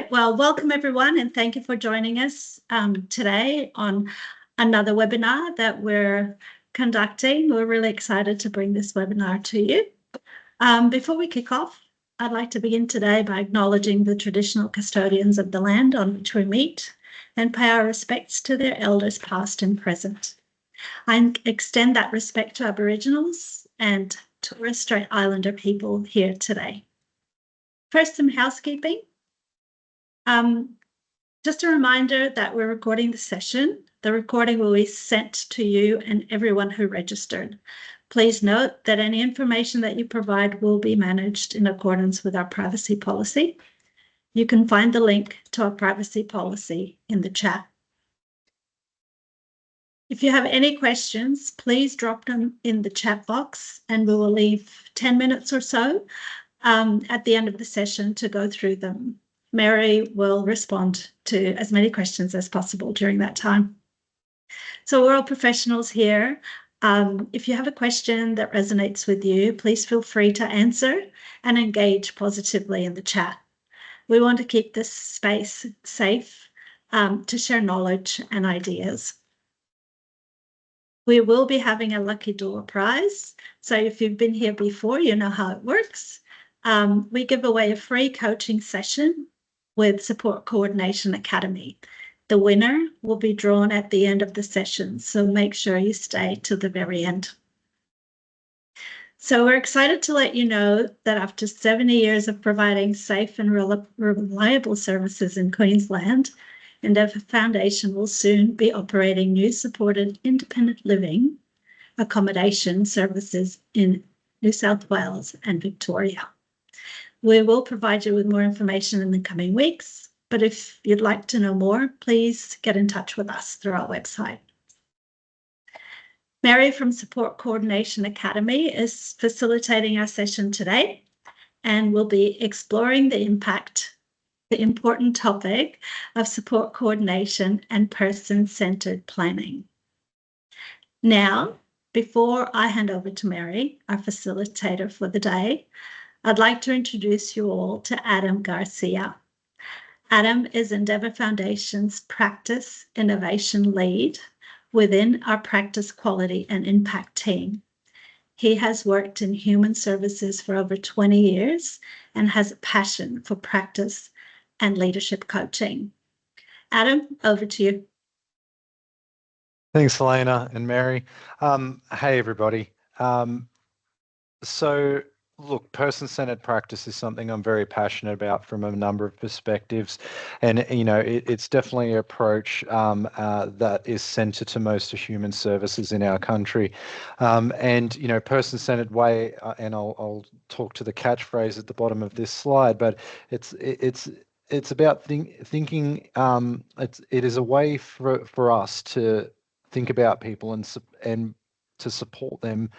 right, well, welcome everyone, and thank you for joining us today on another webinar that we're conducting. We're really excited to bring this webinar to you. Before we kick off, I'd like to begin today by acknowledging the traditional custodians of the land on which we meet and pay our respects to their elders past and present. I extend that respect to Aboriginals and Torres Strait Islander people here today. First, some housekeeping. Just a reminder that we're recording the session. The recording will be sent to you and everyone who registered. Please note that any information that you provide will be managed in accordance with our privacy policy. You can find the link to our privacy policy in the chat. If you have any questions, please drop them in the chat box and we will leave 10 minutes or so at the end of the session to go through them. Mary will respond to as many questions as possible during that time. So we're all professionals here. If you have a question that resonates with you, please feel free to answer and engage positively in the chat. We want to keep this space safe to share knowledge and ideas. We will be having a lucky door prize. So if you've been here before, you know how it works. We give away a free coaching session with Support Coordination Academy. The winner will be drawn at the end of the session, so make sure you stay to the very end. So we're excited to let you know that after 70 years of providing safe and reliable services in Queensland, Endeavour Foundation will soon be operating new supported independent living accommodation services in New South Wales and Victoria. We will provide you with more information in the coming weeks, but if you'd like to know more, please get in touch with us through our website. Mary from Support Coordination Academy is facilitating our session today and will be exploring the important topic of support coordination and person-centered planning. Now, before I hand over to Mary, our facilitator for the day, I'd like to introduce you all to Adam Garcia. Adam is Endeavour Foundation's Practice Innovation Lead within our Practice Quality and Impact team. He has worked in human services for over 20 years and has a passion for practice and leadership coaching. Adam, over to you. Thanks, Helena and Mary. Hey, everybody. So, look, person-centered practice is something I'm very passionate about from a number of perspectives. And, you know, it's definitely an approach that is centered to most of human services in our country. And, you know, person-centered way, and I'll talk to the catchphrase at the bottom of this slide, but it's about thinking, it is a way for us to think about people and to support them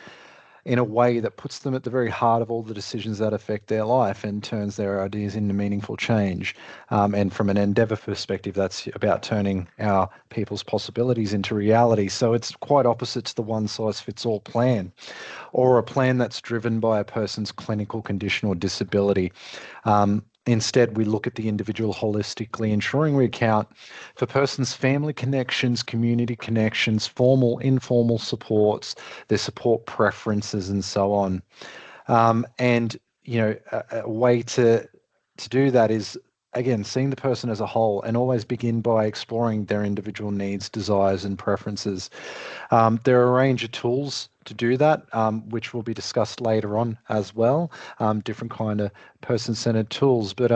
in a way that puts them at the very heart of all the decisions that affect their life and turns their ideas into meaningful change. And from an Endeavour perspective, that's about turning our people's possibilities into reality. So it's quite opposite to the one-size-fits-all plan, or a plan that's driven by a person's clinical condition or disability. Instead, we look at the individual holistically, ensuring we account for person's family connections, community connections, formal, informal supports, their support preferences, and so on. And, you know, a way to do that is, again, seeing the person as a whole and always begin by exploring their individual needs, desires, and preferences. There are a range of tools to do that, which will be discussed later on as well, different kind of person-centered tools. But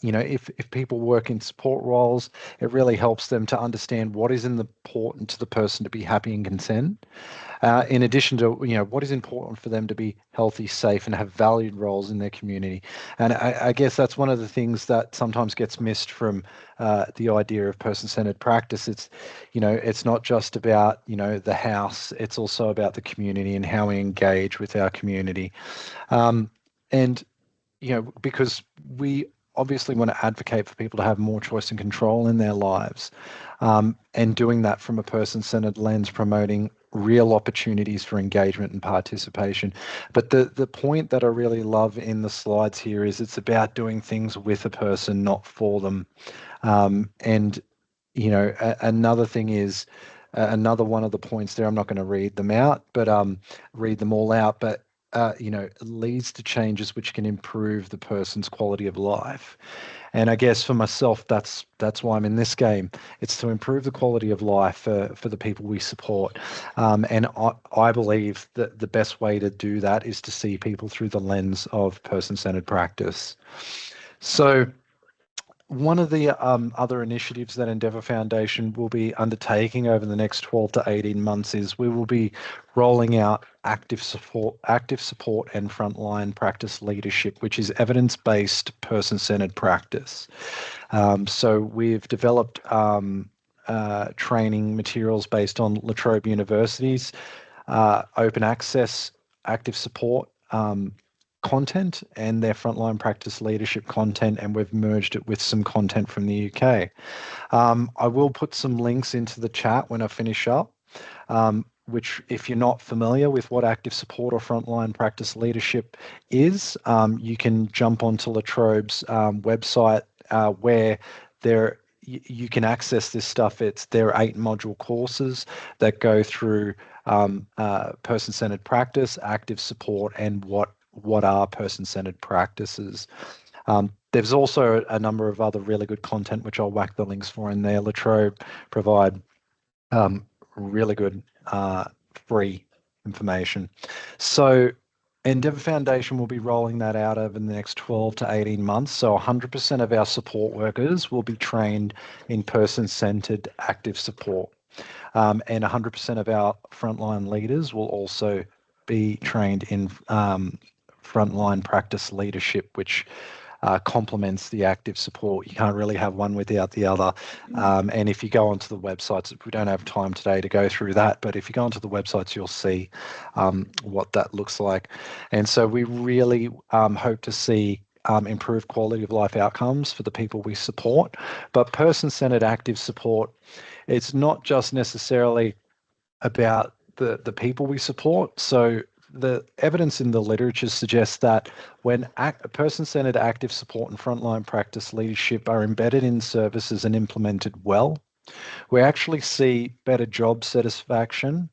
you know, if people work in support roles, it really helps them to understand what is important to the person to be happy and content. In addition to, you know, what is important for them to be healthy, safe, and have valued roles in their community. And I guess that's one of the things that sometimes gets missed from the idea of person-centered practice. It's, you know, it's not just about, you know, the house, it's also about the community and how we engage with our community. And, you know, because we obviously want to advocate for people to have more choice and control in their lives, and doing that from a person-centered lens, promoting real opportunities for engagement and participation. But the point that I really love in the slides here is it's about doing things with a person, not for them. And you know, another thing is another one of the points there. I'm not going to read them out, but read them all out. But you know, leads to changes which can improve the person's quality of life. And I guess for myself, that's why I'm in this game. It's to improve the quality of life for the people we support. And I believe that the best way to do that is to see people through the lens of person-centered practice. So one of the other initiatives that Endeavour Foundation will be undertaking over the next 12 to 18 months is we will be rolling out active support and frontline practice leadership, which is evidence-based person-centered practice. So we've developed training materials based on La Trobe University's open access active support content and their frontline practice leadership content, and we've merged it with some content from the UK. I will put some links into the chat when I finish up, which if you're not familiar with what active support or frontline practice leadership is, you can jump onto La Trobe's website where you can access this stuff. There are 8 module courses that go through person-centered practice, active support, and what are person-centered practices. There's also a number of other really good content, which I'll whack the links for in there. La Trobe provide really good free information. So Endeavour Foundation will be rolling that out over the next 12 to 18 months. So 100% of our support workers will be trained in person-centered active support. And 100% of our frontline leaders will also be trained in frontline practice leadership, which complements the active support. You can't really have one without the other. And if you go onto the websites, we don't have time today to go through that, but if you go onto the websites, you'll see what that looks like. And so we really hope to see improved quality of life outcomes for the people we support. But person-centered active support, it's not just necessarily about the people we support. So the evidence in the literature suggests that when person-centered active support and frontline practice leadership are embedded in services and implemented well, we actually see better job satisfaction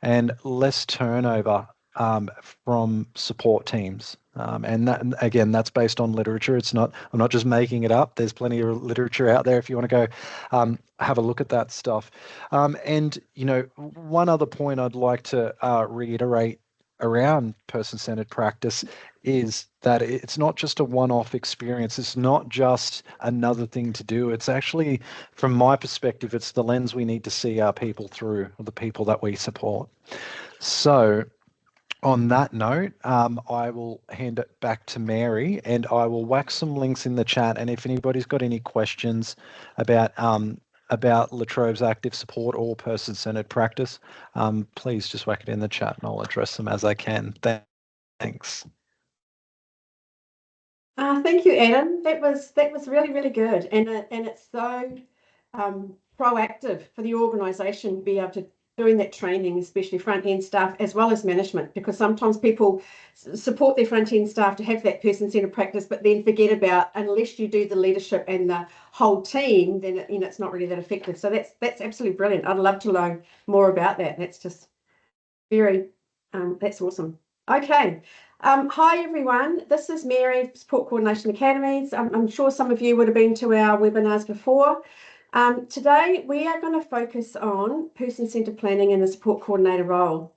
and less turnover from support teams. And that, again, that's based on literature. I'm not just making it up. There's plenty of literature out there if you want to go have a look at that stuff. And, you know, one other point I'd like to reiterate around person-centered practice is that it's not just a one-off experience. It's not just another thing to do. It's actually, from my perspective, it's the lens we need to see our people through, or the people that we support. So on that note, I will hand it back to Mary, and I will whack some links in the chat. And if anybody's got any questions about La Trobe's active support or person-centered practice, please just whack it in the chat and I'll address them as I can. Thanks. Thank you, Adam. That was really, really good, and it's so proactive for the organisation to be able to doing that training, especially front end staff as well as management, because sometimes people support their front end staff to have that person-centered practice, but then forget about, unless you do the leadership and the whole team, then it's not really that effective. So that's absolutely brilliant. I'd love to learn more about that. That's just very that's awesome. Okay. Hi everyone, this is Mary, Support Coordination Academies. I'm sure some of you would have been to our webinars before. Today we are going to focus on person-centered planning and the support coordinator role.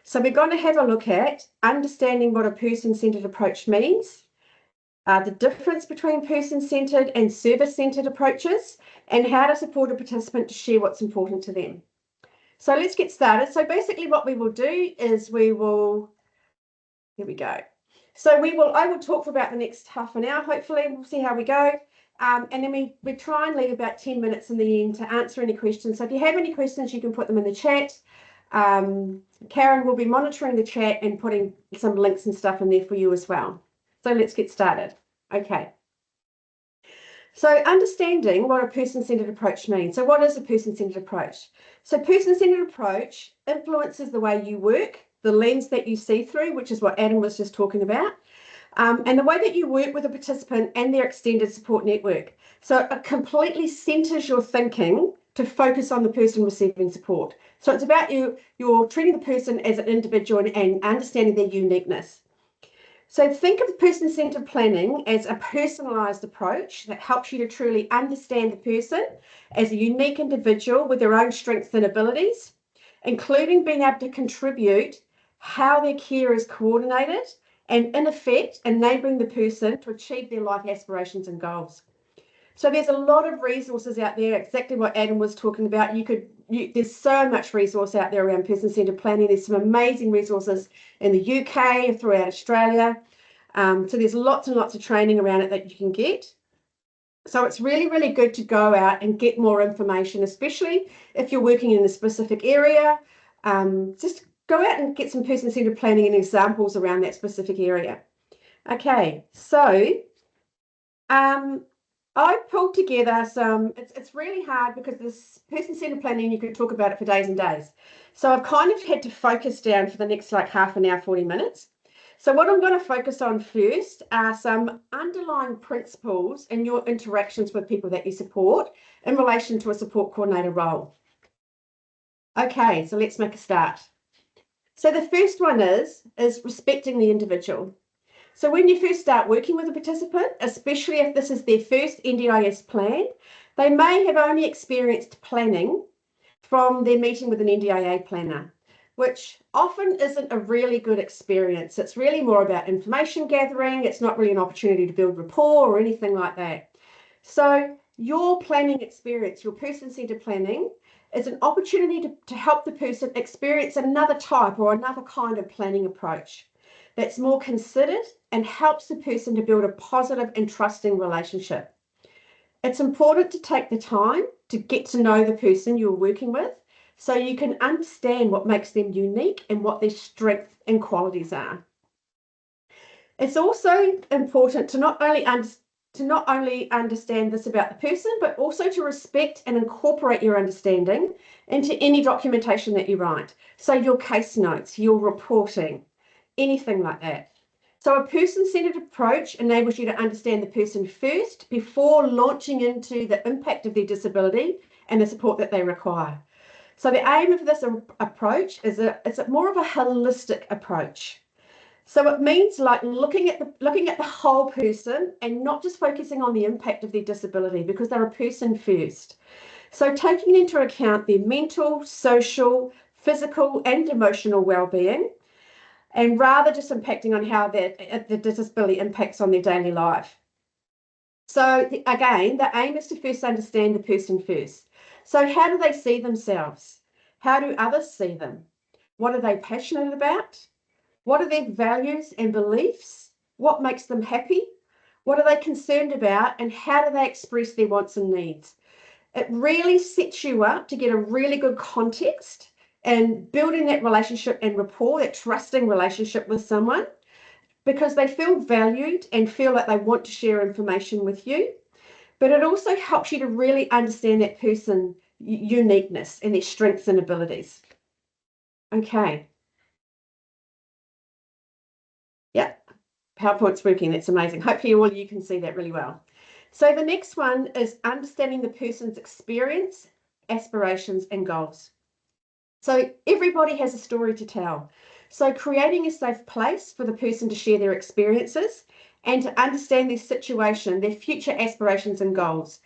So we're going to have a look at understanding what a person-centered approach means, the difference between person-centered and service-centered approaches, and how to support a participant to share what's important to them. So let's get started. So basically what we will do is here we go. So I will talk for about the next half an hour, hopefully. We'll see how we go. And then we try and leave about 10 minutes in the end to answer any questions. So if you have any questions, you can put them in the chat. Karen will be monitoring the chat and putting some links and stuff in there for you as well. So let's get started. Okay. So understanding what a person-centered approach means. So what is a person-centered approach? So person-centered approach influences the way you work, the lens that you see through, which is what Adam was just talking about, and the way that you work with a participant and their extended support network. So it completely centers your thinking to focus on the person receiving support. So it's about you're treating the person as an individual and understanding their uniqueness. So think of person-centered planning as a personalized approach that helps you to truly understand the person as a unique individual with their own strengths and abilities, including being able to contribute how their care is coordinated and, in effect, enabling the person to achieve their life aspirations and goals. So there's a lot of resources out there, exactly what Adam was talking about. There's so much resource out there around person-centered planning. There's some amazing resources in the UK, throughout Australia. So there's lots and lots of training around it that you can get. So it's really, really good to go out and get more information, especially if you're working in a specific area. Just go out and get some person-centered planning and examples around that specific area. Okay, so I pulled together it's really hard because this person-centered planning, you could talk about it for days and days. So I've kind of had to focus down for the next like half an hour, 40 minutes. So what I'm going to focus on first are some underlying principles in your interactions with people that you support in relation to a support coordinator role. Okay, so let's make a start. So the first one is respecting the individual. So when you first start working with a participant, especially if this is their first NDIS plan, they may have only experienced planning from their meeting with an NDIA planner, which often isn't a really good experience. It's really more about information gathering. It's not really an opportunity to build rapport or anything like that. So your planning experience, your person-centered planning, is an opportunity to help the person experience another type or another kind of planning approach that's more considered and helps the person to build a positive and trusting relationship. It's important to take the time to get to know the person you're working with so you can understand what makes them unique and what their strengths and qualities are. It's also important to not only understand this about the person, but also to respect and incorporate your understanding into any documentation that you write. So your case notes, your reporting, anything like that. So a person-centered approach enables you to understand the person first before launching into the impact of their disability and the support that they require. So the aim of this approach is more of a holistic approach. So it means like looking at the whole person and not just focusing on the impact of their disability, because they're a person first. So taking into account their mental, social, physical and emotional well-being, and rather just impacting on how the disability impacts on their daily life. So again, the aim is to first understand the person first. So how do they see themselves? How do others see them? What are they passionate about? What are their values and beliefs? What makes them happy? What are they concerned about? And how do they express their wants and needs? It really sets you up to get a really good context and building that relationship and rapport, that trusting relationship with someone, because they feel valued and feel like they want to share information with you. But it also helps you to really understand that person's uniqueness and their strengths and abilities. Okay. Yeah, PowerPoint's working. That's amazing. Hopefully all of you can see that really well. So the next one is understanding the person's experience, aspirations, and goals. So everybody has a story to tell. So creating a safe place for the person to share their experiences and to understand their situation, their future aspirations and goals.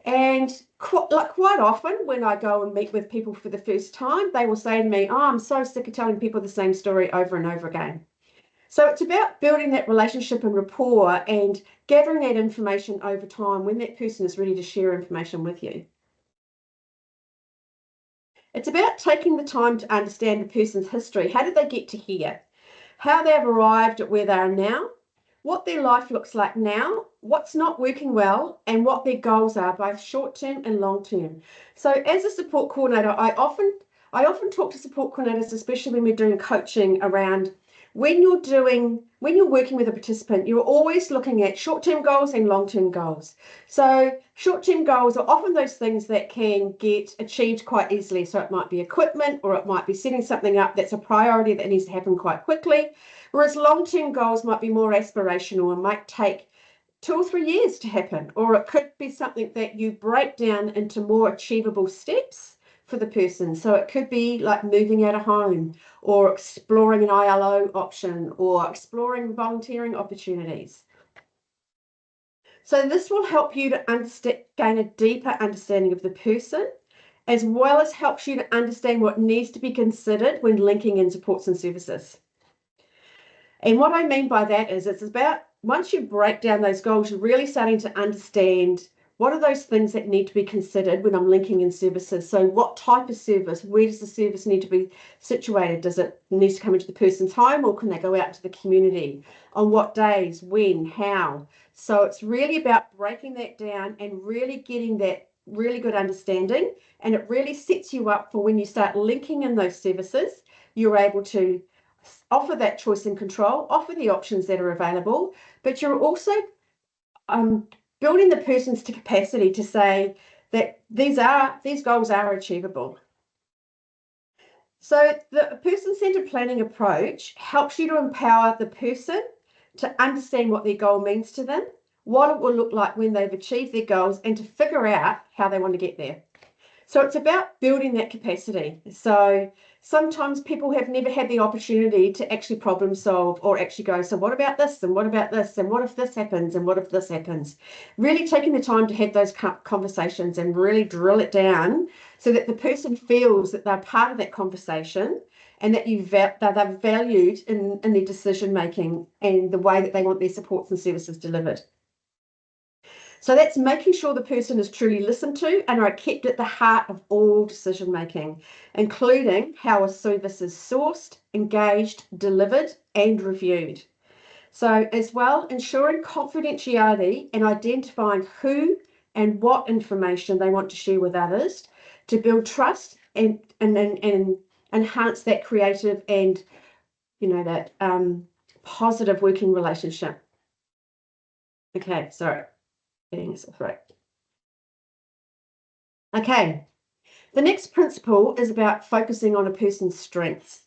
And quite often when I go and meet with people for the first time, they will say to me, "Oh, I'm so sick of telling people the same story over and over again." So it's about building that relationship and rapport and gathering that information over time when that person is ready to share information with you. It's about taking the time to understand the person's history. How did they get to here? How they've arrived at where they are now, what their life looks like now, what's not working well, and what their goals are, both short-term and long-term. So as a support coordinator, I often talk to support coordinators, especially when we're doing coaching around when you're working with a participant, you're always looking at short-term goals and long-term goals. So short-term goals are often those things that can get achieved quite easily. So it might be equipment, or it might be setting something up that's a priority that needs to happen quite quickly. Whereas long-term goals might be more aspirational and might take 2 or 3 years to happen, or it could be something that you break down into more achievable steps for the person. So it could be like moving out of home, or exploring an ILO option, or exploring volunteering opportunities. So this will help you to gain a deeper understanding of the person, as well as helps you to understand what needs to be considered when linking in supports and services. And what I mean by that is it's about, once you break down those goals, you're really starting to understand what are those things that need to be considered when I'm linking in services. So what type of service, where does the service need to be situated? Does it need to come into the person's home, or can they go out to the community? On what days, when, how? So it's really about breaking that down and really getting that really good understanding. And it really sets you up for when you start linking in those services, you're able to offer that choice and control, offer the options that are available, but you're also building the person's capacity to say that these goals are achievable. So the person-centered planning approach helps you to empower the person to understand what their goal means to them, what it will look like when they've achieved their goals, and to figure out how they want to get there. So it's about building that capacity. So sometimes people have never had the opportunity to actually problem solve, or actually go, so what about this, and what about this, and what if this happens, and what if this happens? Really taking the time to have those conversations and really drill it down so that the person feels that they're part of that conversation, and that they're valued in their decision making and the way that they want their supports and services delivered. So that's making sure the person is truly listened to and are kept at the heart of all decision making, including how a service is sourced, engaged, delivered, and reviewed. So as well, ensuring confidentiality and identifying who and what information they want to share with others to build trust and enhance that creative and, that positive working relationship. Okay, sorry. Getting this right. Okay, the next principle is about focusing on a person's strengths.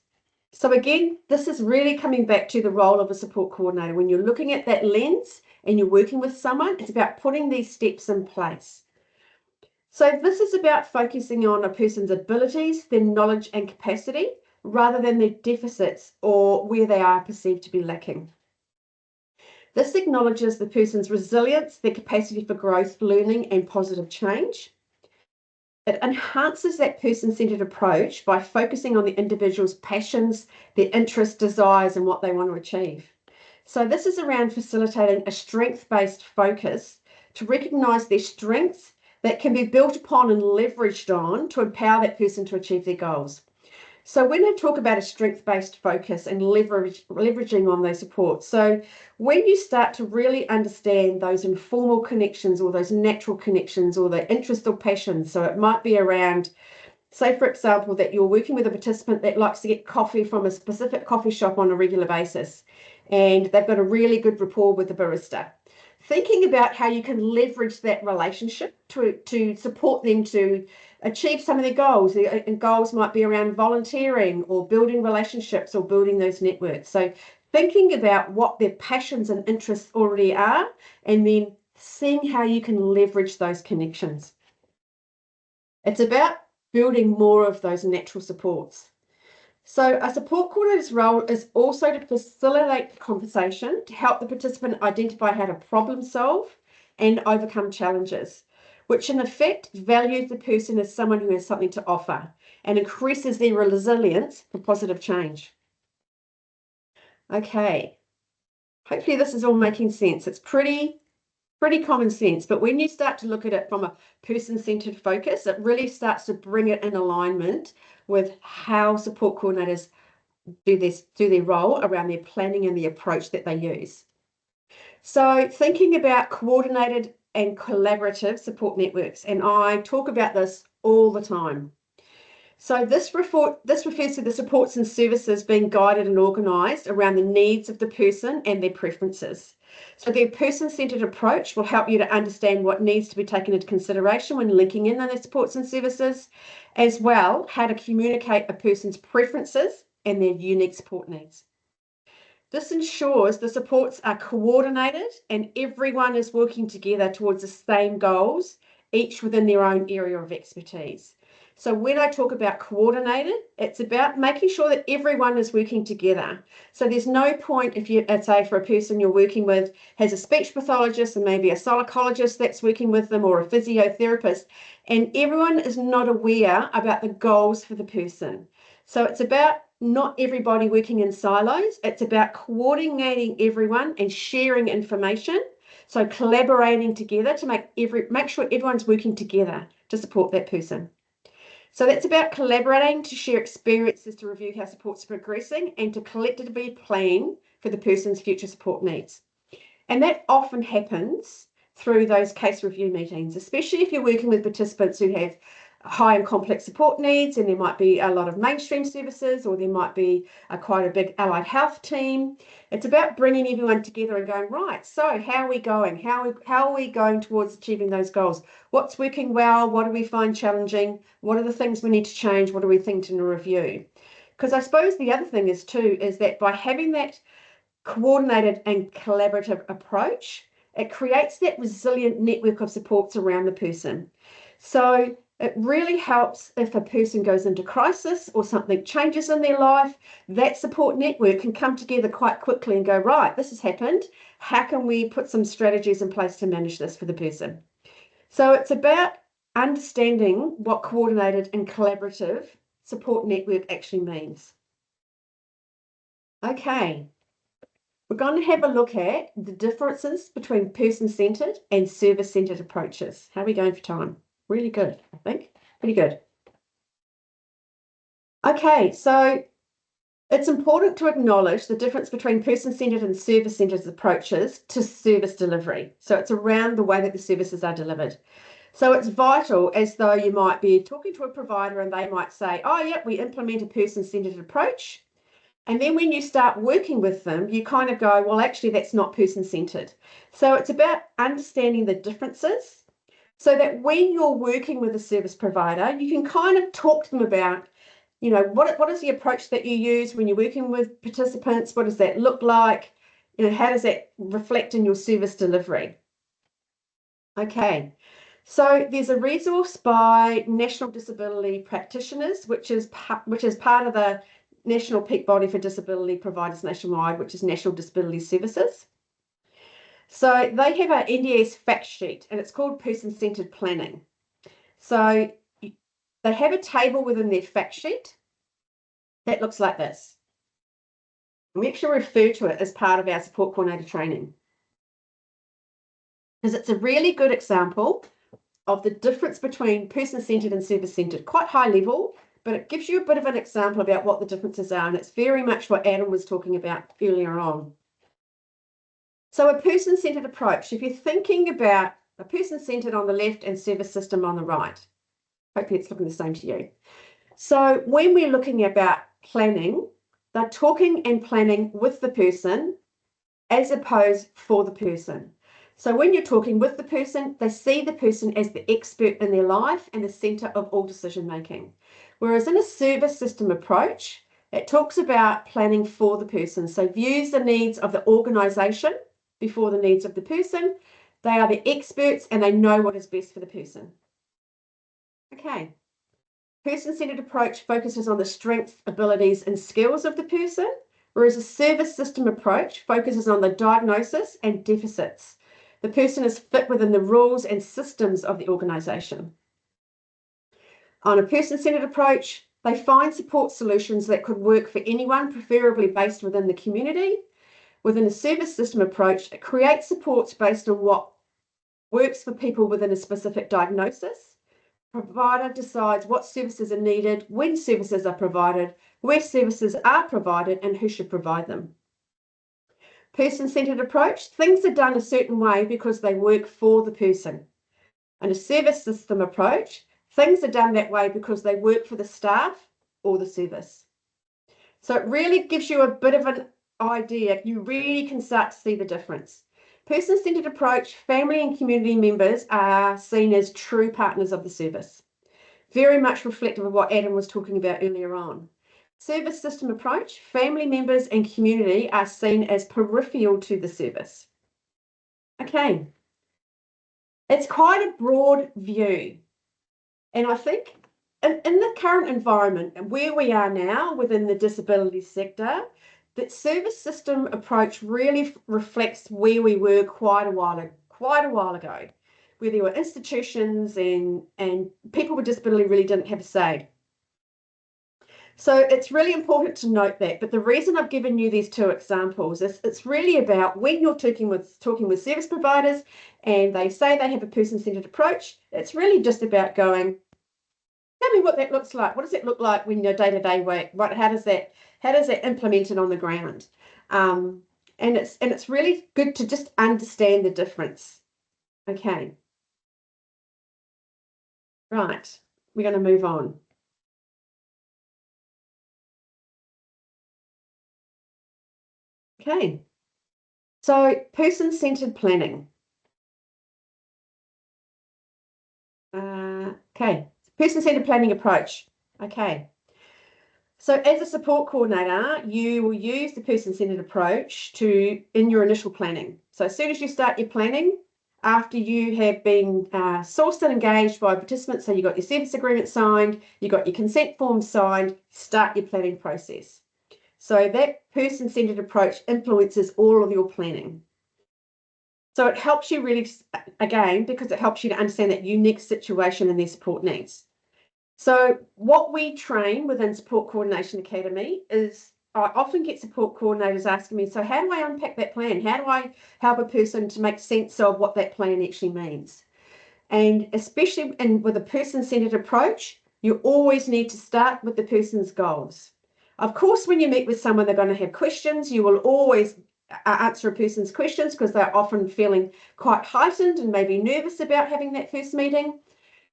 So again, this is really coming back to the role of a support coordinator. When you're looking at that lens and you're working with someone, it's about putting these steps in place. So this is about focusing on a person's abilities, their knowledge and capacity, rather than their deficits or where they are perceived to be lacking. This acknowledges the person's resilience, their capacity for growth, learning, and positive change. It enhances that person-centered approach by focusing on the individual's passions, their interests, desires, and what they want to achieve. So this is around facilitating a strength-based focus to recognise their strengths that can be built upon and leveraged on to empower that person to achieve their goals. So when I talk about a strength-based focus and leveraging on those supports, so when you start to really understand those informal connections or those natural connections or the interest or passion, so it might be around, say for example, that you're working with a participant that likes to get coffee from a specific coffee shop on a regular basis, and they've got a really good rapport with the barista. Thinking about how you can leverage that relationship to support them to achieve some of their goals. And goals might be around volunteering or building relationships or building those networks. So thinking about what their passions and interests already are, and then seeing how you can leverage those connections. It's about building more of those natural supports. So a support coordinator's role is also to facilitate the conversation, to help the participant identify how to problem solve and overcome challenges, which in effect values the person as someone who has something to offer and increases their resilience for positive change. Okay, hopefully this is all making sense. It's pretty common sense, but when you start to look at it from a person-centered focus, it really starts to bring it in alignment with how support coordinators do their role around their planning and the approach that they use. So thinking about coordinated and collaborative support networks, and I talk about this all the time. So this refers to the supports and services being guided and organised around the needs of the person and their preferences. So their person-centred approach will help you to understand what needs to be taken into consideration when linking in on their supports and services, as well how to communicate a person's preferences and their unique support needs. This ensures the supports are coordinated and everyone is working together towards the same goals, each within their own area of expertise. So when I talk about coordinated, it's about making sure that everyone is working together. So there's no point if you, say for a person you're working with has a speech pathologist and maybe a psychologist that's working with them or a physiotherapist, and everyone is not aware about the goals for the person. So it's about not everybody working in silos. It's about coordinating everyone and sharing information. So collaborating together to make sure everyone's working together to support that person. So that's about collaborating to share experiences, to review how supports are progressing, and to collectively plan for the person's future support needs. And that often happens through those case review meetings, especially if you're working with participants who have high and complex support needs, and there might be a lot of mainstream services, or there might be quite a big allied health team. It's about bringing everyone together and going, right, so how are we going? How are we going towards achieving those goals? What's working well? What do we find challenging? What are the things we need to change? What do we think to review? Because I suppose the other thing is that by having that coordinated and collaborative approach, it creates that resilient network of supports around the person. So it really helps if a person goes into crisis or something changes in their life, that support network can come together quite quickly and go, right, this has happened. How can we put some strategies in place to manage this for the person? So it's about understanding what coordinated and collaborative support network actually means. Okay. We're going to have a look at the differences between person-centred and service-centred approaches. How are we going for time? Really good, I think. Pretty good. Okay, so it's important to acknowledge the difference between person-centred and service-centred approaches to service delivery. So it's around the way that the services are delivered. So it's vital, as though you might be talking to a provider and they might say, oh, yep, we implement a person-centred approach. And then when you start working with them, you kind of go, well, actually, that's not person-centred. So it's about understanding the differences so that when you're working with a service provider, you can kind of talk to them about, you know, what is the approach that you use when you're working with participants? What does that look like? You know, how does that reflect in your service delivery? Okay. So there's a resource by National Disability Practitioners, which is part of the National Peak Body for Disability Providers Nationwide, which is National Disability Services. So they have an NDS fact sheet, and it's called Person-Centred Planning. So they have a table within their fact sheet that looks like this. We actually refer to it as part of our support coordinator training, because it's a really good example of the difference between person-centred and service-centred, quite high level, but it gives you a bit of an example about what the differences are, and it's very much what Adam was talking about earlier on. So a person-centred approach, if you're thinking about a person-centred on the left and service system on the right, hopefully it's looking the same to you. So when we're looking about planning, they're talking and planning with the person as opposed for the person. So when you're talking with the person, they see the person as the expert in their life and the centre of all decision making. Whereas in a service system approach, it talks about planning for the person. So views the needs of the organisation before the needs of the person. They are the experts and they know what is best for the person. Okay. Person-centred approach focuses on the strengths, abilities and skills of the person, whereas a service system approach focuses on the diagnosis and deficits. The person is fit within the rules and systems of the organisation. On a person-centred approach, they find support solutions that could work for anyone, preferably based within the community. Within a service system approach, it creates supports based on what works for people within a specific diagnosis. Provider decides what services are needed, when services are provided, where services are provided, and who should provide them. Person-centred approach, things are done a certain way because they work for the person. And a service system approach, Things are done that way because they work for the staff or the service. So it really gives you a bit of an idea. You really can start to see the difference. Person-centered approach, family and community members are seen as true partners of the service. Very much reflective of what Adam was talking about earlier on. Service system approach, family members and community are seen as peripheral to the service. Okay, it's quite a broad view. And I think in the current environment, where we are now within the disability sector, that service system approach really reflects where we were quite a while ago, where there were institutions and people with disability really didn't have a say. So it's really important to note that. But the reason I've given you these two examples is it's really about when you're talking with service providers and they say they have a person-centered approach, it's really just about going, tell me what that looks like. What does it look like when your day-to-day work? How does that implemented on the ground? And it's really good to just understand the difference. Okay. Right. We're going to move on. Okay. So person-centered planning. Okay. Person-centered planning approach. Okay. So as a support coordinator, you will use the person-centered approach in your initial planning. So as soon as you start your planning, after you have been sourced and engaged by participants, so you got your service agreement signed, you got your consent form signed, start your planning process. So that person-centered approach influences all of your planning. So it helps you really, again, because it helps you to understand that unique situation and their support needs. So what we train within Support Coordination Academy is I often get support coordinators asking me, so how do I unpack that plan? How do I help a person to make sense of what that plan actually means? And especially with a person-centered approach, you always need to start with the person's goals. Of course, when you meet with someone, they're going to have questions. You will always answer a person's questions because they're often feeling quite heightened and maybe nervous about having that first meeting.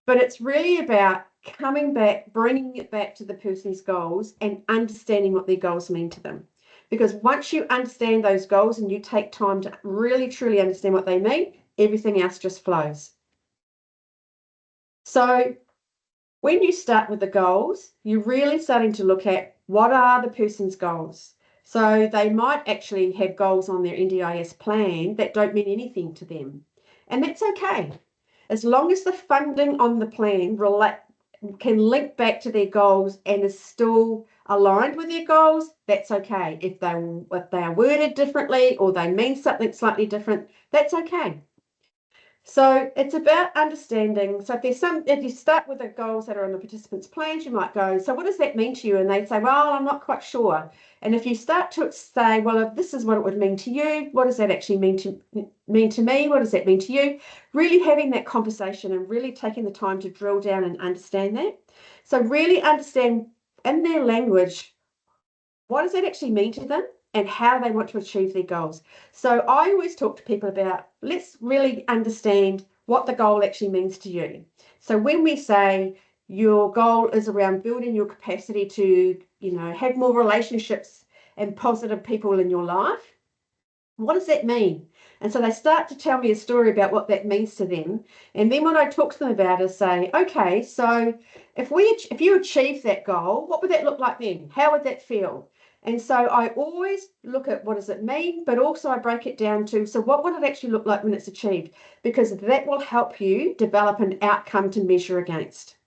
But it's really about coming back, bringing it back to the person's goals and understanding what their goals mean to them. Because once you understand those goals and you take time to really, truly understand what they mean, everything else just flows. So when you start with the goals, you're really starting to look at what are the person's goals. So they might actually have goals on their NDIS plan that don't mean anything to them. And that's okay. As long as the funding on the plan can link back to their goals and is still aligned with their goals, that's okay. If they are worded differently or they mean something slightly different, that's okay. So it's about understanding. So if you start with the goals that are on the participants' plans, you might go, so what does that mean to you? And they say, well, I'm not quite sure. And if you start to say, well, if this is what it would mean to you, what does that actually mean to me? What does that mean to you? Really having that conversation and really taking the time to drill down and understand that. So really understand in their language, what does that actually mean to them and how they want to achieve their goals. So I always talk to people about, let's really understand what the goal actually means to you. So when we say your goal is around building your capacity to, have more relationships and positive people in your life, what does that mean? And so they start to tell me a story about what that means to them. And then what I talk to them about is say, okay, so if you achieve that goal, what would that look like then? How would that feel? And so I always look at what does it mean, but also I break it down to, so what would it actually look like when it's achieved? Because that will help you develop an outcome to measure against.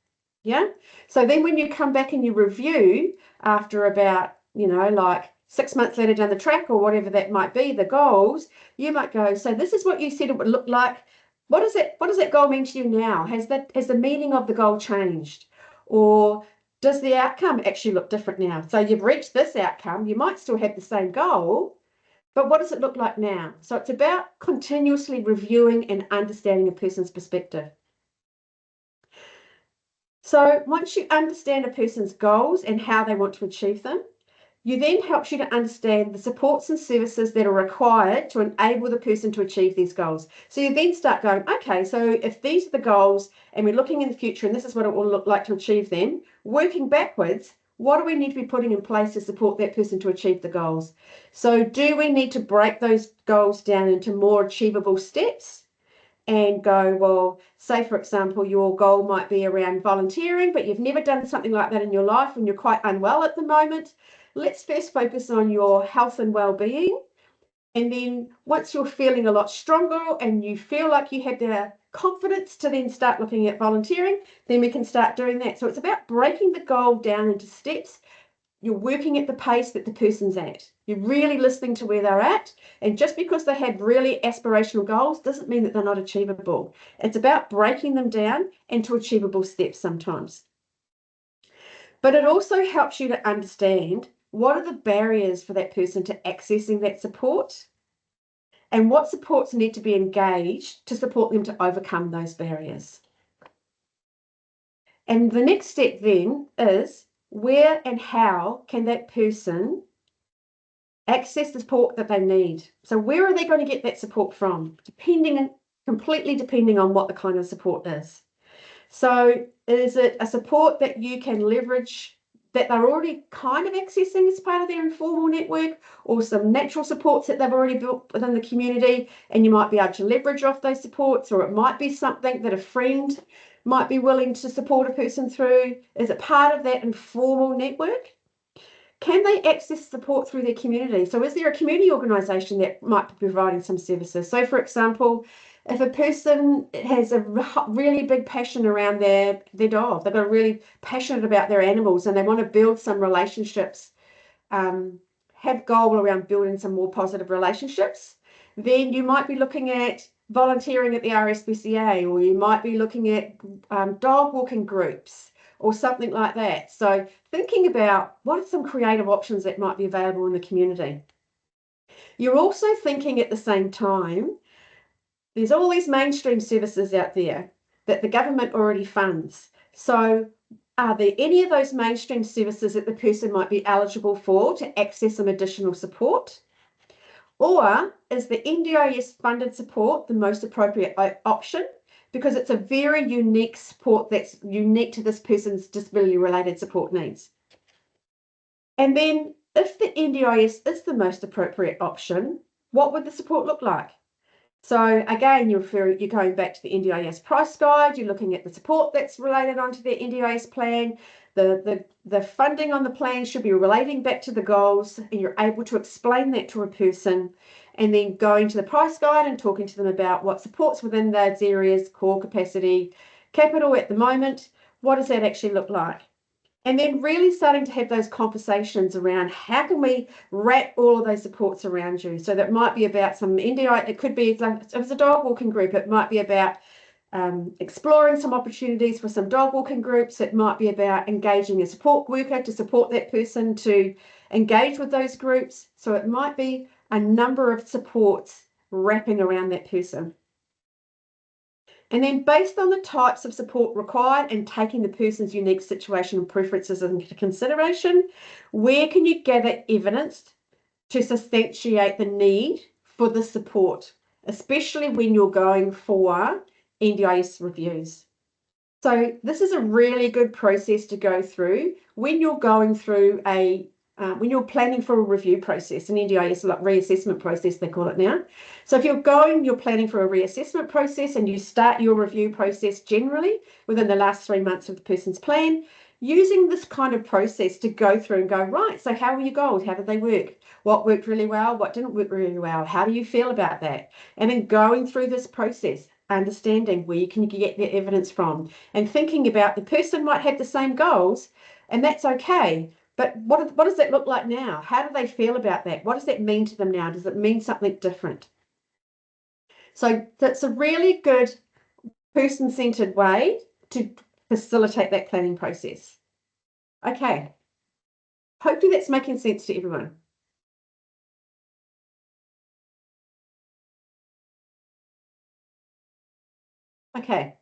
Yeah. So then when you come back and you review after about, like 6 months later down the track or whatever that might be, the goals, you might go, so this is what you said it would look like. What does that goal mean to you now? Has the meaning of the goal changed? Or does the outcome actually look different now? So you've reached this outcome, you might still have the same goal, but what does it look like now? So it's about continuously reviewing and understanding a person's perspective. So once you understand a person's goals and how they want to achieve them, you then helps you to understand the supports and services that are required to enable the person to achieve these goals. So you then start going, okay, so if these are the goals and we're looking in the future and this is what it will look like to achieve them, working backwards, what do we need to be putting in place to support that person to achieve the goals? So do we need to break those goals down into more achievable steps? And go, well, say, for example, your goal might be around volunteering, but you've never done something like that in your life and you're quite unwell at the moment. Let's first focus on your health and well-being. And then once you're feeling a lot stronger and you feel like you have the confidence to then start looking at volunteering, then we can start doing that. So it's about breaking the goal down into steps. You're working at the pace that the person's at. You're really listening to where they're at. And just because they have really aspirational goals doesn't mean that they're not achievable. It's about breaking them down into achievable steps sometimes. But it also helps you to understand what are the barriers for that person to accessing that support and what supports need to be engaged to support them to overcome those barriers. And the next step then is where and how can that person access the support that they need? So where are they going to get that support from? Completely depending on what the kind of support is. So is it a support that you can leverage that they're already kind of accessing as part of their informal network, or some natural supports that they've already built within the community and you might be able to leverage off those supports, or it might be something that a friend might be willing to support a person through? Is it part of that informal network? Can they access support through their community? So is there a community organisation that might be providing some services? So for example, if a person has a really big passion around their dog, they've got really passionate about their animals and they want to build some relationships, have goal around building some more positive relationships, then you might be looking at volunteering at the RSPCA, or you might be looking at dog walking groups or something like that. So thinking about what are some creative options that might be available in the community. You're also thinking at the same time, there's all these mainstream services out there that the government already funds. So are there any of those mainstream services that the person might be eligible for to access some additional support? Or is the NDIS funded support the most appropriate option? Because it's a very unique support that's unique to this person's disability-related support needs. And then if the NDIS is the most appropriate option, what would the support look like? So again, you're going back to the NDIS price guide, you're looking at the support that's related onto the NDIS plan, the funding on the plan should be relating back to the goals, and you're able to explain that to a person, and then going to the price guide and talking to them about what supports within those areas, core capacity, capital at the moment, what does that actually look like? And then really starting to have those conversations around how can we wrap all of those supports around you. So that might be about some NDI, it could be, like, if it's a dog walking group, it might be about exploring some opportunities for some dog walking groups. It might be about engaging a support worker to support that person to engage with those groups. So it might be a number of supports wrapping around that person. And then based on the types of support required and taking the person's unique situation and preferences into consideration, where can you gather evidence to substantiate the need for the support, especially when you're going for NDIS reviews? So this is a really good process to go through when you're going through when you're planning for a review process, an NDIS reassessment process, they call it now. So if you're planning for a reassessment process and you start your review process generally within the last 3 months of the person's plan, using this kind of process to go through and go, right, so how were your goals? How did they work? What worked really well? What didn't work really well? How do you feel about that? And then going through this process, understanding where you can get the evidence from, and thinking about the person might have the same goals, and that's okay. But what does that look like now? How do they feel about that? What does that mean to them now? Does it mean something different? So that's a really good person-centered way to facilitate that planning process. Okay. Hopefully that's making sense to everyone. Okay.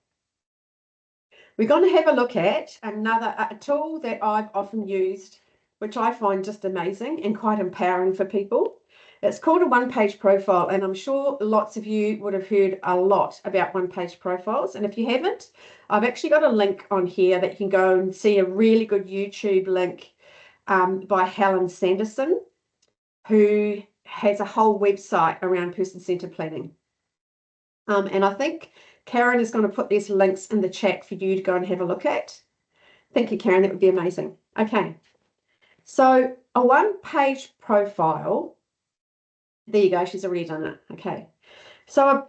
We're going to have a look at a tool that I've often used which I find just amazing and quite empowering for people. It's called a one-page profile, and I'm sure lots of you would have heard a lot about one-page profiles. And if you haven't, I've actually got a link on here that you can go and see a really good YouTube link by Helen Sanderson, who has a whole website around person-centered planning. And I think Karen is going to put these links in the chat for you to go and have a look at. Thank you, Karen. That would be amazing. Okay. So a one-page profile. There you go. She's already done it. Okay. So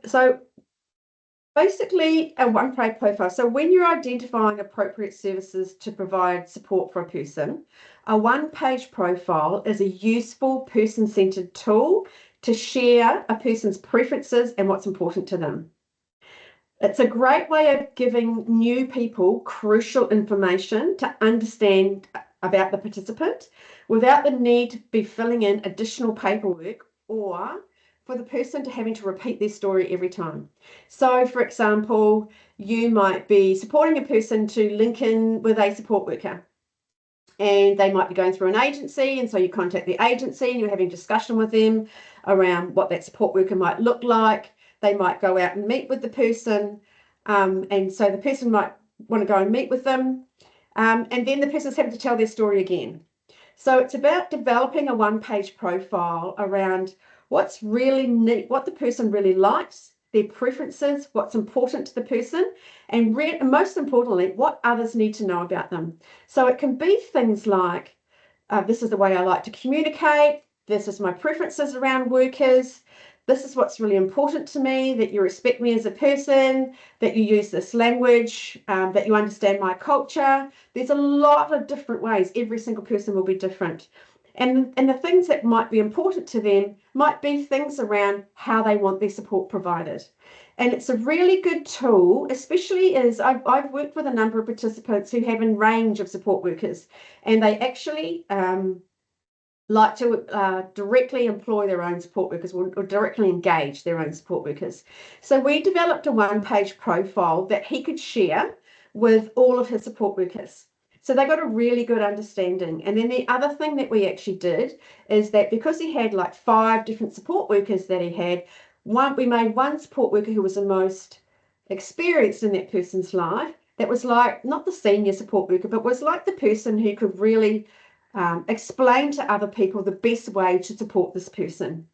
basically a one-page profile. So when you're identifying appropriate services to provide support for a person, a one-page profile is a useful person-centered tool to share a person's preferences and what's important to them. It's a great way of giving new people crucial information to understand about the participant without the need to be filling in additional paperwork or for the person to having to repeat their story every time. So, for example, you might be supporting a person to link in with a support worker, and they might be going through an agency, and so you contact the agency and you're having discussion with them around what that support worker might look like. They might go out and meet with the person, and so the person might want to go and meet with them, and then the person's having to tell their story again. So it's about developing a one-page profile around what's really neat, what the person really likes, their preferences, what's important to the person, and most importantly, what others need to know about them. So it can be things like, this is the way I like to communicate, this is my preferences around workers, this is what's really important to me, that you respect me as a person, that you use this language, that you understand my culture. There's a lot of different ways. Every single person will be different. And the things that might be important to them might be things around how they want their support provided. And it's a really good tool, especially as I've worked with a number of participants who have a range of support workers, and they actually like to directly employ their own support workers or directly engage their own support workers. So we developed a one-page profile that he could share with all of his support workers. So they got a really good understanding. And then the other thing that we actually did is that because he had like 5 different support workers that he had, we made one support worker who was the most experienced in that person's life, that was like not the senior support worker, but was like the person who could really explain to other people the best way to support this person.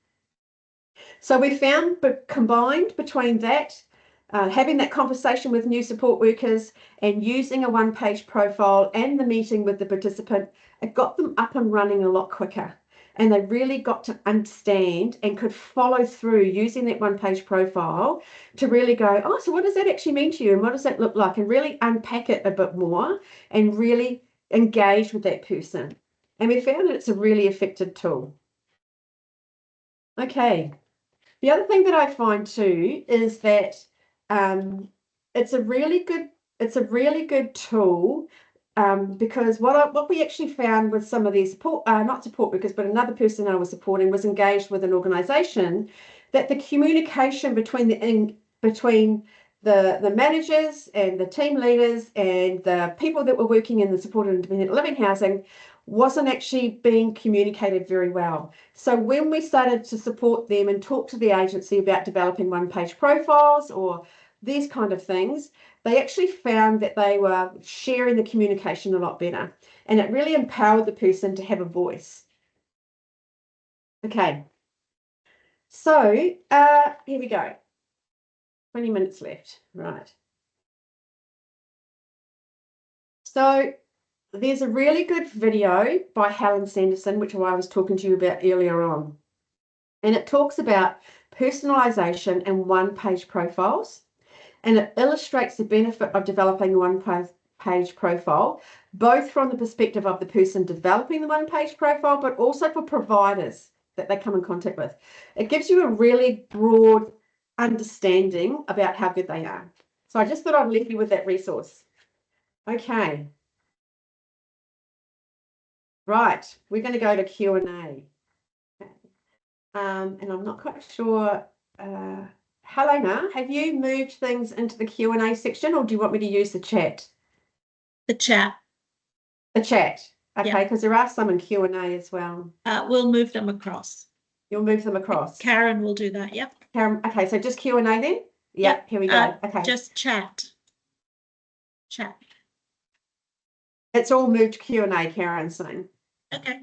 So we found, but combined between that, having that conversation with new support workers and using a one-page profile and the meeting with the participant, it got them up and running a lot quicker. And they really got to understand and could follow through using that one-page profile to really go, oh, so what does that actually mean to you? And what does that look like? And really unpack it a bit more and really engage with that person. And we found that it's a really effective tool. Okay. The other thing that I find too is that it's a really good tool because what we actually found with some of these not support workers, but another person I was supporting was engaged with an organisation, that the communication between the managers and the team leaders and the people that were working in the supported independent living housing wasn't actually being communicated very well. So when we started to support them and talk to the agency about developing one-page profiles or these kind of things, they actually found that they were sharing the communication a lot better, and it really empowered the person to have a voice. Okay, so here we go. 20 minutes left, right. So there's a really good video by Helen Sanderson, which I was talking to you about earlier on. And it talks about personalisation and one-page profiles. And it illustrates the benefit of developing a one-page profile, both from the perspective of the person developing the one-page profile, but also for providers that they come in contact with. It gives you a really broad understanding about how good they are. So I just thought I'd leave you with that resource. Okay. Right, we're going to go to Q&A. And I'm not quite sure, Helena, have you moved things into the Q&A section, or do you want me to use the chat? The chat. The chat. Okay, because there are some in Q&A as well. We'll move them across. You'll move them across. Karen will do that. Yep. Karen, okay, so just Q&A then? Yep, here we go. Okay. Just chat. It's all moved to Q&A, Karen's saying. Okay.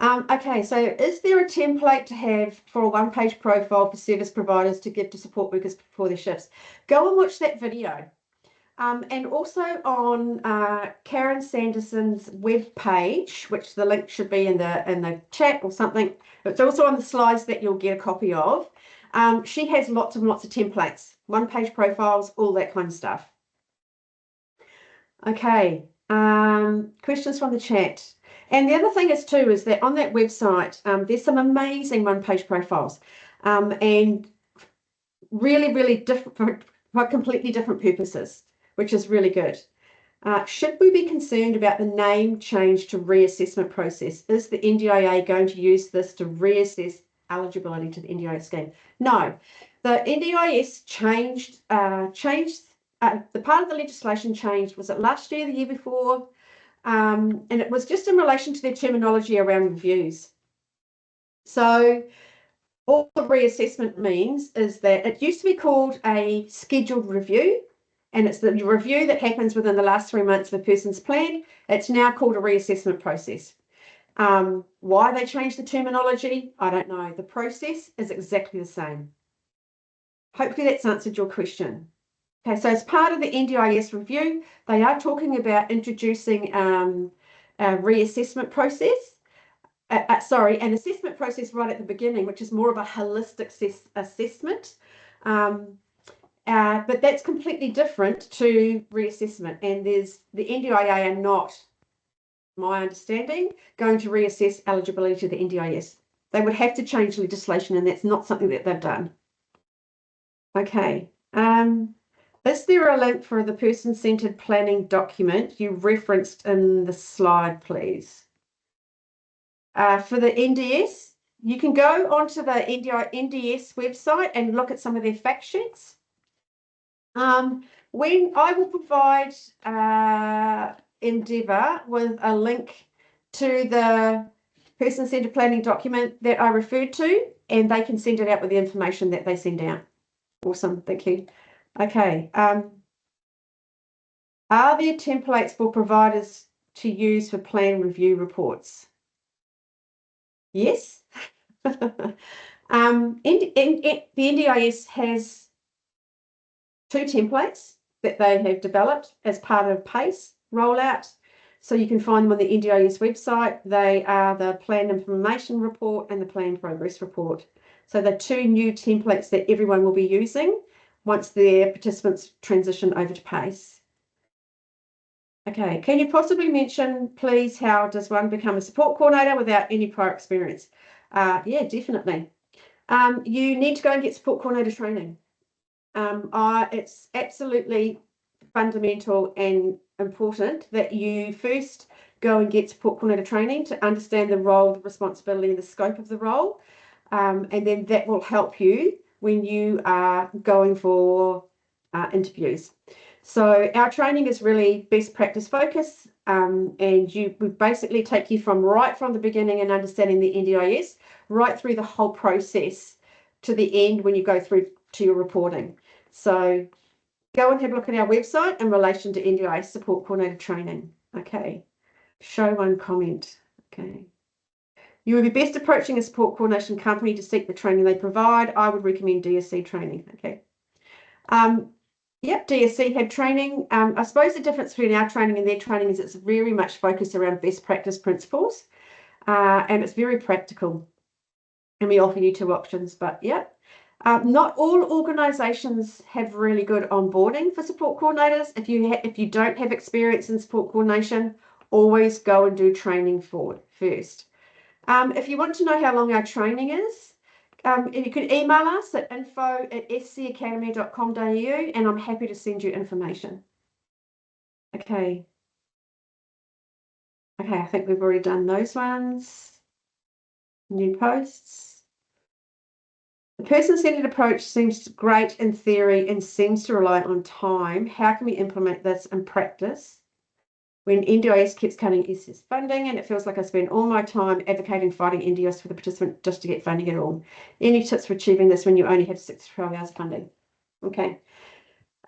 Okay, so is there a template to have for a one-page profile for service providers to give to support workers before their shifts? Go and watch that video. And also on Karen Sanderson's web page, which the link should be in the chat or something. It's also on the slides that you'll get a copy of. She has lots and lots of templates, one-page profiles, all that kind of stuff. Okay, questions from the chat. And the other thing is too, is that on that website, there's some amazing one-page profiles and really, really different, for completely different purposes, which is really good. Should we be concerned about the name change to reassessment process? Is the NDIA going to use this to reassess eligibility to the NDIS scheme? No, the NDIS changed, the part of the legislation changed, was it last year, the year before? And it was just in relation to their terminology around reviews. So all the reassessment means is that it used to be called a scheduled review, and it's the review that happens within the last 3 months of a person's plan. It's now called a reassessment process. Why they changed the terminology, I don't know. The process is exactly the same. Hopefully that's answered your question. Okay, so as part of the NDIS review, they are talking about introducing a reassessment process. An assessment process right at the beginning, which is more of a holistic assessment. But that's completely different to reassessment. And the NDIA are not, my understanding, going to reassess eligibility to the NDIS. They would have to change legislation, and that's not something that they've done. Okay. Is there a link for the person-centered planning document you referenced in the slide, please? For the NDS, you can go onto the NDS website and look at some of their fact sheets. When I will provide Endeavour with a link to the person-centered planning document that I referred to, and they can send it out with the information that they send out. Awesome, thank you. Okay. Are there templates for providers to use for plan review reports? Yes. The NDIS has 2 templates that they have developed as part of PACE rollout. So you can find them on the NDIS website. They are the Plan Information Report and the Plan Progress Report. So they're 2 new templates that everyone will be using once their participants transition over to PACE. Okay, can you possibly mention, please, how does one become a support coordinator without any prior experience? Yeah, definitely. You need to go and get support coordinator training. It's absolutely fundamental and important that you first go and get support coordinator training to understand the role, the responsibility, and the scope of the role. And then that will help you when you are going for interviews. So our training is really best practice focus, and we basically take you right from the beginning and understanding the NDIS right through the whole process to the end when you go through to your reporting. So go and have a look at our website in relation to NDIS support coordinator training. Okay, show one comment. Okay. You would be best approaching a support coordination company to seek the training they provide. I would recommend DSC training. Okay. Yep, DSC have training. I suppose the difference between our training and their training is it's very much focused around best practice principles, and it's very practical. And we offer you 2 options, but yeah. Not all organisations have really good onboarding for support coordinators. If you don't have experience in support coordination, always go and do training first. If you want to know how long our training is, you can email us at info@scacademy.com.au, and I'm happy to send you information. Okay. Okay, I think we've already done those ones. New posts. The person-centered approach seems great in theory and seems to rely on time. How can we implement this in practice? when NDIS keeps cutting SS funding, and it feels like I spend all my time advocating, fighting NDIS for the participant just to get funding at all. Any tips for achieving this when you only have 6 to 12 hours of funding? Okay.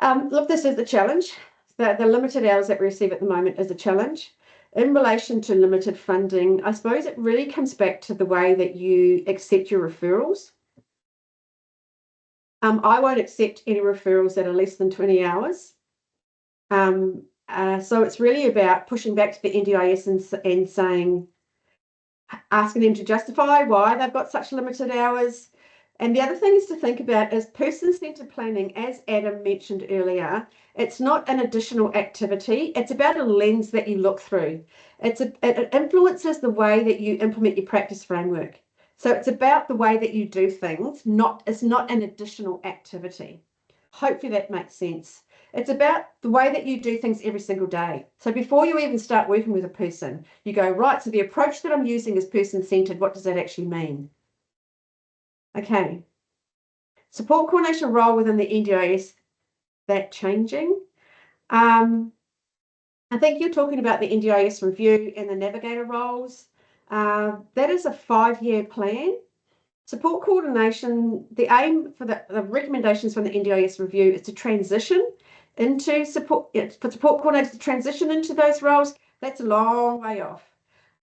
Look, this is the challenge. The limited hours that we receive at the moment is a challenge. In relation to limited funding, I suppose it really comes back to the way that you accept your referrals. I won't accept any referrals that are less than 20 hours. So it's really about pushing back to the NDIS and saying, asking them to justify why they've got such limited hours. And the other thing is to think about is person-centered planning, as Adam mentioned earlier. It's not an additional activity. It's about a lens that you look through. It influences the way that you implement your practice framework. So it's about the way that you do things, it's not an additional activity. Hopefully that makes sense. It's about the way that you do things every single day. So before you even start working with a person, you go, right, so the approach that I'm using is person-centered. What does that actually mean? Okay. Support coordination role within the NDIS, that changing. I think you're talking about the NDIS review and the navigator roles. That is a 5-year plan. Support coordination, the aim for the recommendations from the NDIS review is to transition into support, for support coordinators to transition into those roles. That's a long way off.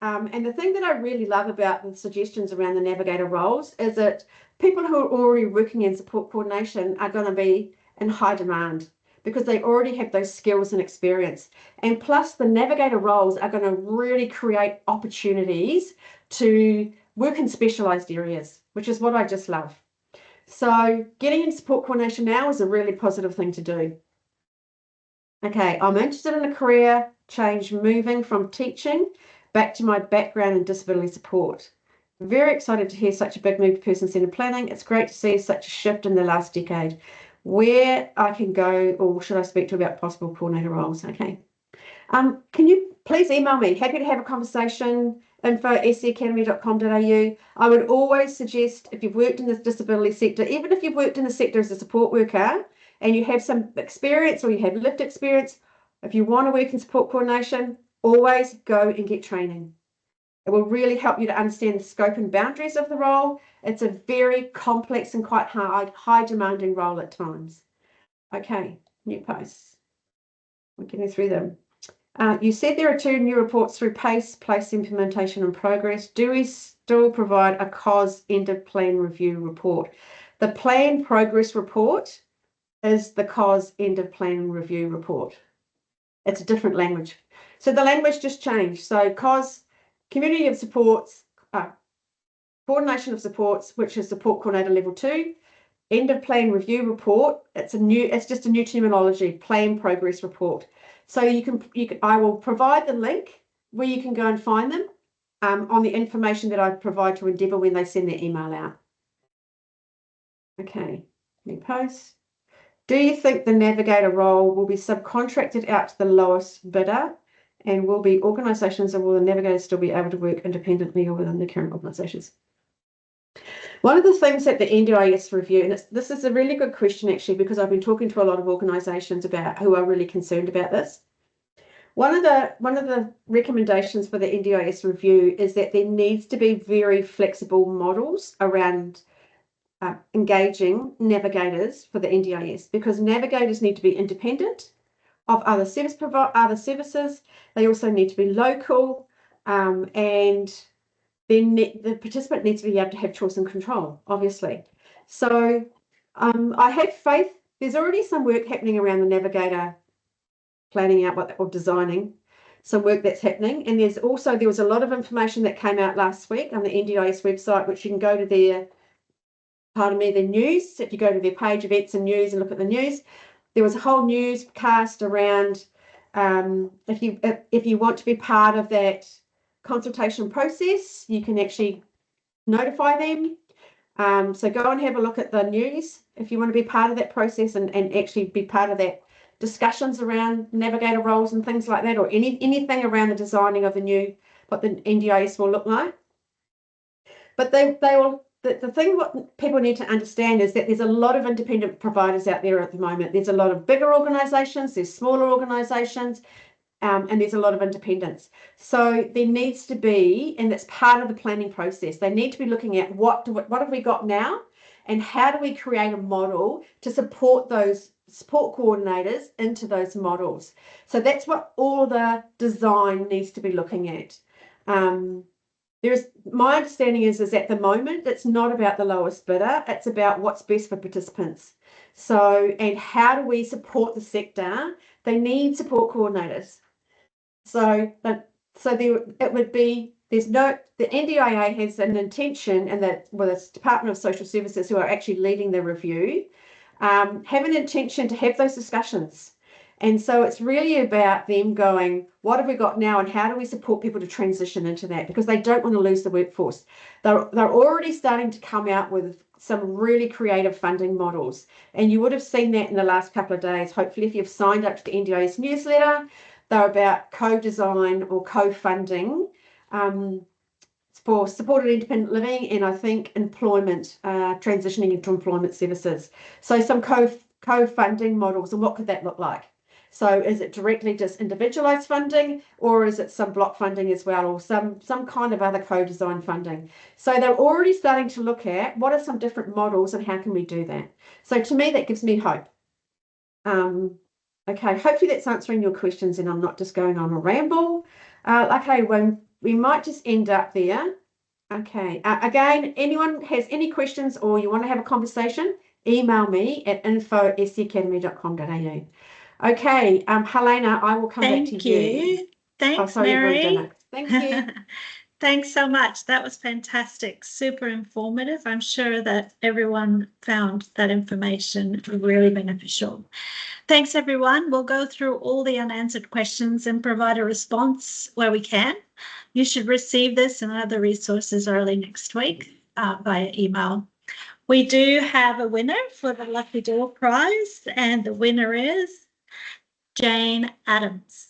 And the thing that I really love about the suggestions around the navigator roles is that people who are already working in support coordination are going to be in high demand because they already have those skills and experience. And plus the navigator roles are going to really create opportunities to work in specialised areas, which is what I just love. So getting in support coordination now is a really positive thing to do. Okay, I'm interested in a career change, moving from teaching back to my background in disability support. Very excited to hear such a big move to person-centered planning. It's great to see such a shift in the last decade. Where I can go, or should I speak to about possible coordinator roles? Okay. Can you please email me? Happy to have a conversation. info@scacademy.com.au. I would always suggest, if you've worked in the disability sector, even if you've worked in the sector as a support worker and you have some experience or you have lived experience, if you want to work in support coordination, always go and get training. It will really help you to understand the scope and boundaries of the role. It's a very complex and quite high demanding role at times. Okay, new posts. We're getting through them. You said there are 2 new reports through PACE, Place Implementation and Progress. Do we still provide a COS end of plan review report? The plan progress report is the COS end of plan review report. It's a different language. So the language just changed. So COS, Community of Supports, Coordination of Supports, which is Support Coordinator Level 2, End of Plan Review Report. It's just a new terminology, Plan Progress Report. So I will provide the link where you can go and find them on the information that I provide to Endeavour when they send their email out. Okay, new post. Do you think the navigator role will be subcontracted out to the lowest bidder, and will be organisations, or will the navigators still be able to work independently or within the current organisations? One of the things that the NDIS review, and this is a really good question actually, because I've been talking to a lot of organisations about who are really concerned about this. One of the recommendations for the NDIS review is that there needs to be very flexible models around engaging navigators for the NDIS, because navigators need to be independent of other services. They also need to be local, and then the participant needs to be able to have choice and control, obviously. So I have faith. There's already some work happening around the navigator planning out or designing some work that's happening. And there was a lot of information that came out last week on the NDIS website, which you can go to their news. If you go to their page, events and news, and look at the news, there was a whole newscast around if you want to be part of that consultation process, you can actually notify them. So go and have a look at the news if you want to be part of that process and actually be part of that discussions around navigator roles and things like that, or anything around the designing of what the NDIS will look like. But the thing what people need to understand is that there's a lot of independent providers out there at the moment. There's a lot of bigger organisations, there's smaller organisations. and there's a lot of independence. So there needs to be, and that's part of the planning process, they need to be looking at what have we got now, and how do we create a model to support those support coordinators into those models. So that's what all the design needs to be looking at. My understanding is at the moment, it's not about the lowest bidder, it's about what's best for participants. So, and how do we support the sector? They need support coordinators. So it would be, the NDIA has an intention, and that with the Department of Social Services, who are actually leading the review, have an intention to have those discussions. And so it's really about them going, what have we got now, and how do we support people to transition into that? Because they don't want to lose the workforce. They're already starting to come out with some really creative funding models. And you would have seen that in the last couple of days. Hopefully, if you've signed up to the NDIS newsletter, they're about co-design or co-funding for supported independent living, and I think employment, transitioning into employment services. So some co-funding models, and what could that look like? So is it directly just individualised funding, or is it some block funding as well, or some kind of other co-design funding? So they're already starting to look at what are some different models and how can we do that. So to me, that gives me hope. Okay, hopefully that's answering your questions and I'm not just going on a ramble. Okay, well, we might just end up there. Okay, again, anyone has any questions or you want to have a conversation, email me at info@scacademy.com.au. Okay, Helena, I will come back to you. Thank you. Thanks, Mary. Thank you. Thanks so much. That was fantastic. Super informative. I'm sure that everyone found that information really beneficial. Thanks, everyone. We'll go through all the unanswered questions and provide a response where we can. You should receive this and other resources early next week via email. We do have a winner for the Lucky Door Prize, and the winner is Jane Adams.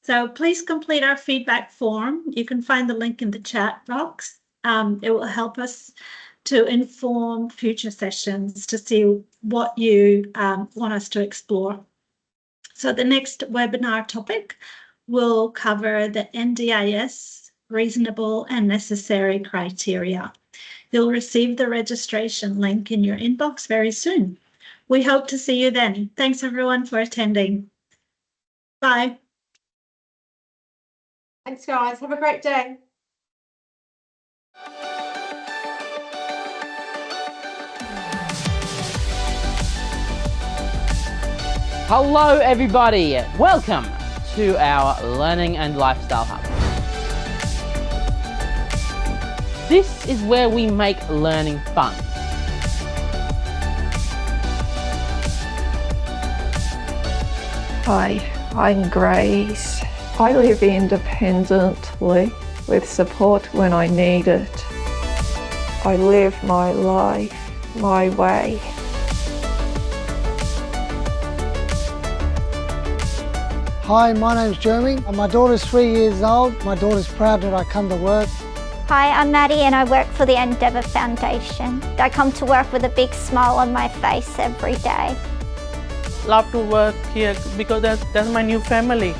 So please complete our feedback form. You can find the link in the chat box. It will help us to inform future sessions to see what you want us to explore. So the next webinar topic will cover the NDIS reasonable and necessary criteria. You'll receive the registration link in your inbox very soon. We hope to see you then. Thanks everyone for attending. Bye. Thanks, guys. Have a great day. Hello everybody, welcome to our Learning and Lifestyle Hub. This is where we make learning fun. Hi, I'm Grace. I live independently with support when I need it. I live my life my way. Hi, my name's Jeremy. My daughter's 3 years old. My daughter's proud that I come to work. Hi, I'm Maddie and I work for the Endeavour Foundation. I come to work with a big smile on my face every day. Love to work here because that's my new family.